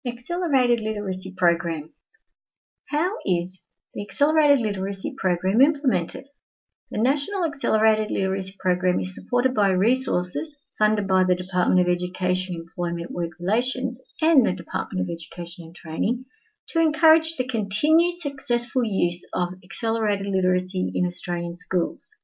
Accelerated Literacy Program. How is the Accelerated Literacy Program implemented? The National Accelerated Literacy Program is supported by resources funded by the Department of Education, Employment, Work Relations and the Department of Education and Training to encourage the continued successful use of accelerated literacy in Australian schools.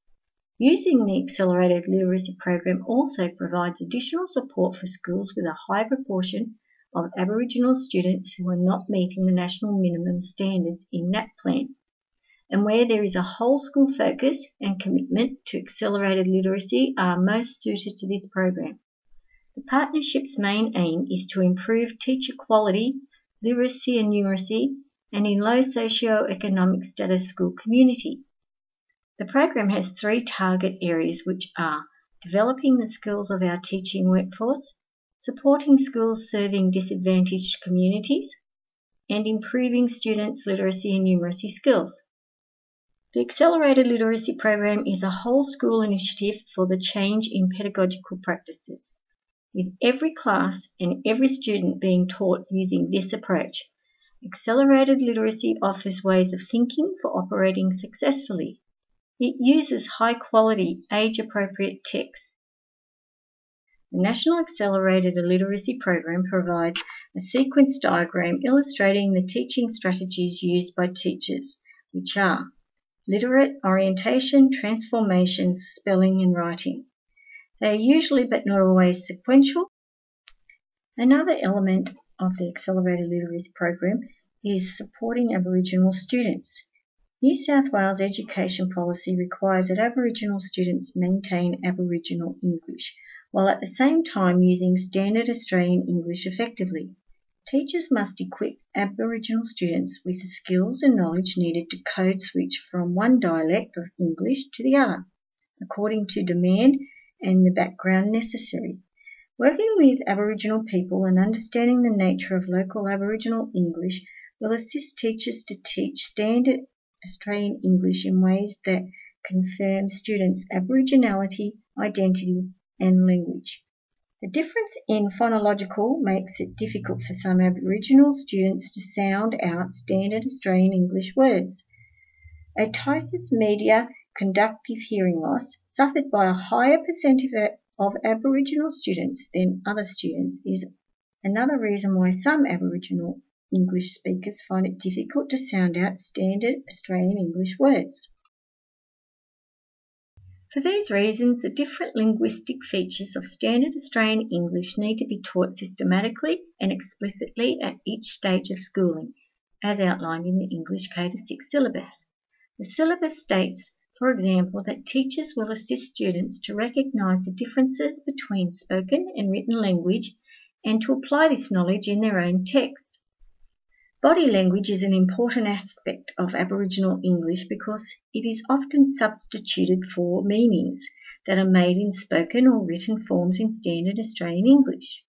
Using the Accelerated Literacy Program also provides additional support for schools with a high proportion of Aboriginal students who are not meeting the national minimum standards in that plan, and where there is a whole school focus and commitment to accelerated literacy are most suited to this program. The partnership's main aim is to improve teacher quality, literacy and numeracy, and in low socio-economic status school community. The program has 3 target areas, which are developing the skills of our teaching workforce, supporting schools serving disadvantaged communities, and improving students' literacy and numeracy skills. The Accelerated Literacy Program is a whole school initiative for the change in pedagogical practices, with every class and every student being taught using this approach. Accelerated literacy offers ways of thinking for operating successfully. It uses high-quality, age-appropriate text. The National Accelerated Literacy Program provides a sequence diagram illustrating the teaching strategies used by teachers, which are literate, orientation, transformations, spelling and writing. They are usually but not always sequential. Another element of the Accelerated Literacy Program is supporting Aboriginal students. New South Wales education policy requires that Aboriginal students maintain Aboriginal English, while at the same time using standard Australian English effectively. Teachers must equip Aboriginal students with the skills and knowledge needed to code switch from one dialect of English to the other, according to demand and the background necessary. Working with Aboriginal people and understanding the nature of local Aboriginal English will assist teachers to teach standard Australian English in ways that confirm students' Aboriginality, identity and language. The difference in phonological makes it difficult for some Aboriginal students to sound out standard Australian English words. Otitis media conductive hearing loss, suffered by a higher percentage of Aboriginal students than other students, is another reason why some Aboriginal English speakers find it difficult to sound out standard Australian English words. For these reasons, the different linguistic features of standard Australian English need to be taught systematically and explicitly at each stage of schooling, as outlined in the English K-6 syllabus. The syllabus states, for example, that teachers will assist students to recognise the differences between spoken and written language and to apply this knowledge in their own texts. Body language is an important aspect of Aboriginal English because it is often substituted for meanings that are made in spoken or written forms in standard Australian English.